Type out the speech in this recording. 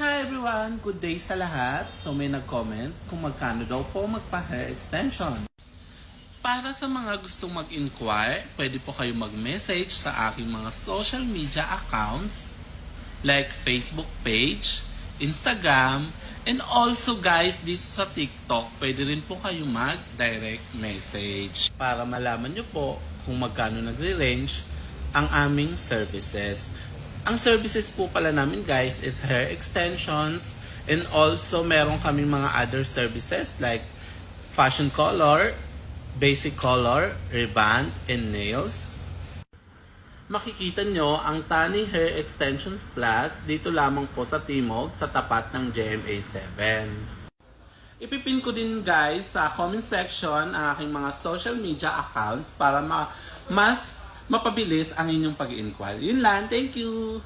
Hi everyone! Good day sa lahat. So may nag-comment kung magkano daw po magpa-hair extension. Para sa mga gustong mag-inquire, pwede po kayo mag-message sa aking mga social media accounts like Facebook page, Instagram, and also guys, dito sa TikTok, pwede rin po kayo mag-direct message para malaman nyo po kung magkano nagre-range ang aming services. Ang services po pala namin guys is hair extensions, and also meron kaming mga other services like fashion color, basic color, reband, and nails. Makikita nyo ang Tani Hair Extensions Plus dito lamang po sa Timog sa tapat ng GMA 7. Ipipin ko din guys sa comment section ang aking mga social media accounts para mas mapabilis ang inyong pag-inquire. Yun lang, thank you!